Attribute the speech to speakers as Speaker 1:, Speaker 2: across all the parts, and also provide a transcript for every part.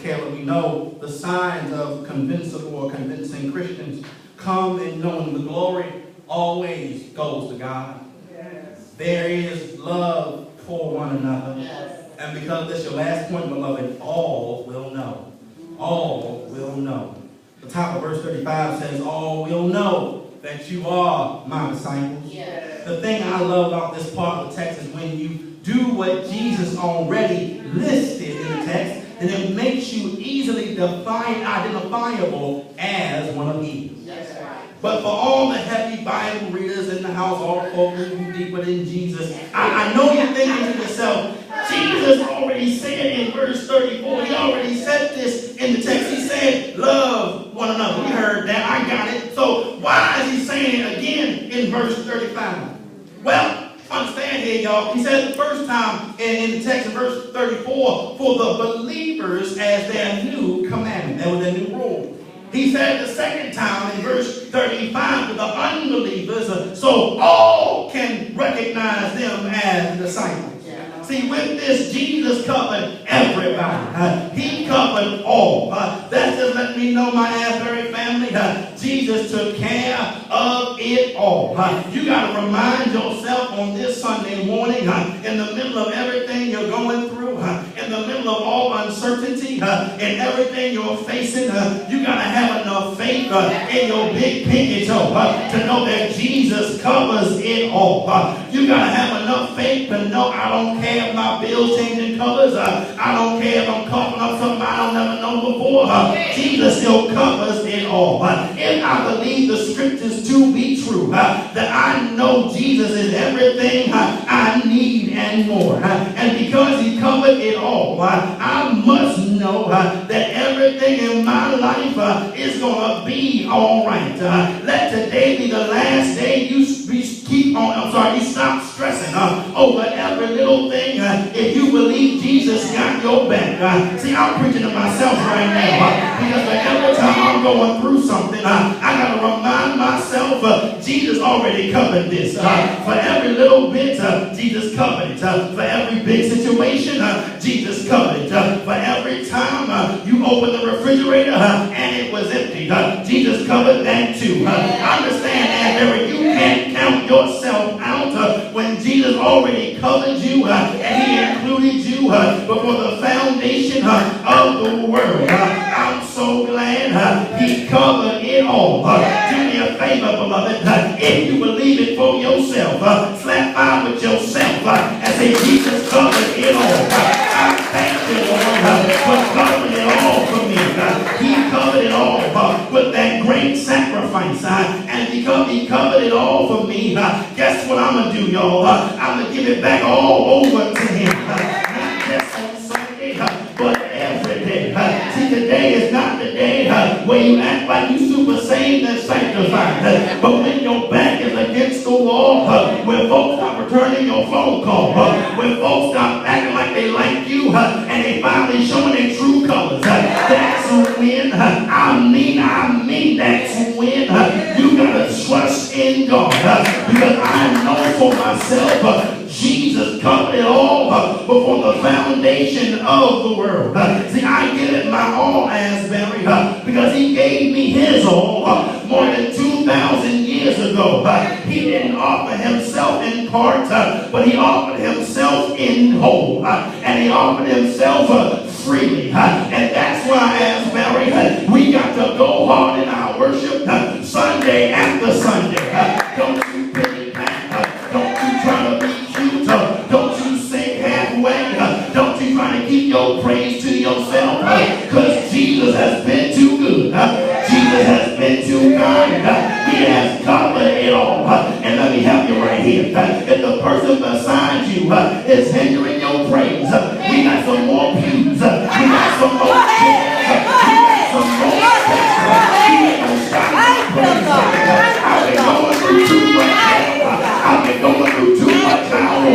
Speaker 1: Caleb, we know the signs of convincible or convincing Christians come in knowing the glory always goes to God. Yes. There is love for one another. Yes. And because this is your last point, beloved, all will know. All will know. The top of verse 35 says, all will know that you are my disciples. Yes. The thing I love about this part of the text is when you do what Jesus already listed in the text, and it makes you easily identifiable as one of these. That's right. But for all the heavy Bible readers in the house, all folk who deeper than Jesus, I know you're thinking to yourself, Jesus already said in verse 34, he already said this in the text. He said, love one another. We heard that. I got it. So why is he saying it again in verse 35? Well, understand here, y'all. He said the first time in the text in verse 34, for the believers as their new commandment. That was their new rule. He said the second time in verse 35 for the unbelievers, so all can recognize them as disciples. See, with this, Jesus covered everybody. He covered all. That's just letting me know, my Asbury family, Jesus took care of it all. You got to remind yourself on this Sunday morning, in the middle of everything you're going through, in the middle of all uncertainty, and everything you're facing, you got to have enough faith in your big pinky toe to know that Jesus covers it all. You got to have enough faith to know I don't care if my bills changing colors. I don't care if I'm coughing up something I don't never know before. Jesus still covers it all. If I believe the scriptures to be true, that I know Jesus is everything I need and more. And because he covered it all, I must know that everything in my life is going to be all right. Let today be the last day you stop stressing over every little thing. If you believe Jesus got your back. See, I'm preaching to myself right now because every time I'm going through something, I got to remind myself Jesus already covered this. For every little bit, Jesus covered it. For every big situation, Jesus covered it. For every time you open the refrigerator and it was empty, Jesus covered that too. Understand, Asbury, you can't count yourself out when Jesus already covered you and he included you before the foundation of the world. I'm so glad he covered it all. Do me a favor, beloved. If you believe it for yourself, slap by with yourself and say, Jesus covered it all. I thank you, Lord, for covering it all for me. He covered it all with that great sacrifice. And because he covered it all for me, guess what I'm going to do, y'all? I'm going to give it back all over to him. Not just on Sunday, but every day. See, today is not the day where you act like you super saved and sanctified. But when your back is against the wall, when folks stop returning your phone call, when folks stop acting like they like you, and they finally showing their true colors, that's when, I mean that's when you gotta trust in God. Because I know for myself, Jesus covered it all before the foundation of the world. See, I give it my all, Asbury, because he gave me his all more than 2,000 years ago. He didn't offer himself in part, but he offered himself in whole. And he offered himself freely. And that's why, Asbury, we got to go hard in our worship Sunday after Sunday. Don't you pity pat. Don't you try to be cute. Don't you sing halfway. Don't you try to keep your praise to yourself. Because Jesus has been too good. Jesus has been too kind. He has covered it all. And let me help you right here. If the person beside you is hindering your praise, we got some more pews. We got some more chairs. We got some more steps. We ain't gonna stop praise. I've been going through too much hell. I've been going through too much power.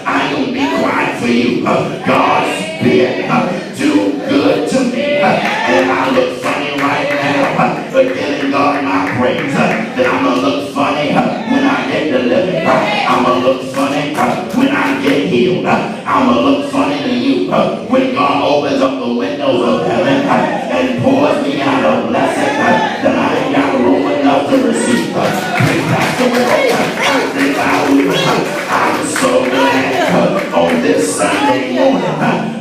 Speaker 1: I ain't gonna be quiet for you. God's been too good to me. And I look funny right now for giving God my praise. Then I'm gonna look funny when I get delivered. I'm gonna look funny when I get healed. I'm gonna look funny to you when
Speaker 2: heaven and pours me out a blessing that I ain't got room enough to receive. I'm so glad on this Sunday morning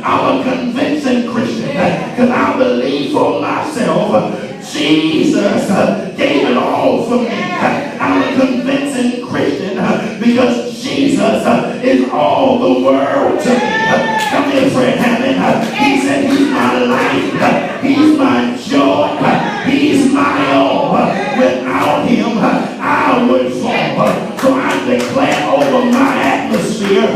Speaker 2: I'm a convincing Christian because I believe for myself Jesus gave it all for me. I'm a convincing Christian because Jesus is all the world to me. Come here, Fred Hammond. He said he's my life, he's my joy, he's my all. Without him, I would fall. So I declare over my atmosphere,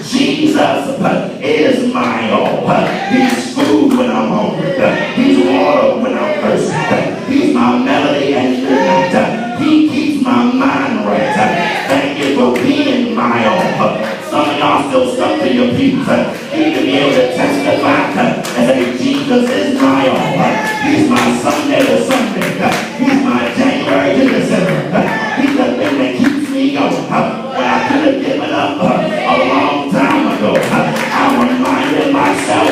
Speaker 2: Jesus is my all. He's food when I'm hungry. He's water when I'm thirsty. He's my melody at midnight. He keeps my mind right. Thank you for being my all. Some of y'all still stuck to your pews. You need to be able to testify and say, Jesus is my all. He's my Sunday to Sunday. He's my January to December. He's the thing that keeps me going. When I could have given up a long time ago, I reminded myself,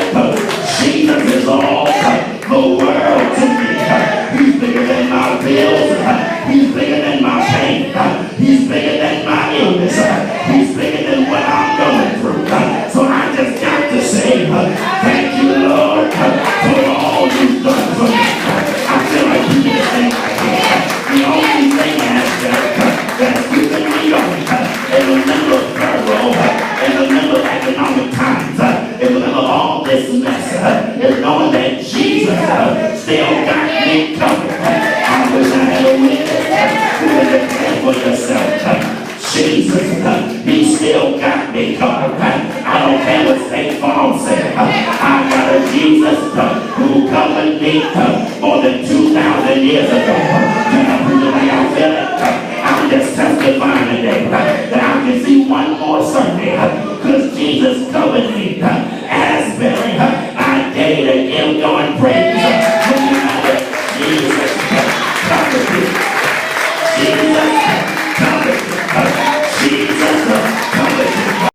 Speaker 2: Jesus is all the world to me. He's bigger than my bills. He's bigger than my pain. He's bigger than my illness. He's bigger than what I'm going through. So I just got to say, thank you, Lord, for all you've done for me. I feel like you need to say right here. The only thing that's keeping me going in the middle of furlough, in the middle of economic times, in the middle of all this mess, is knowing that Jesus still got me covered. I wish I had a witness who would declare for yourself. Jesus, he still got me covered. I don't care what State Farm said. I got a Jesus who covered me more than 2,000 years ago. Can I prove the way I feel it? I'm just testifying today that I can see one more Sunday because Jesus covered me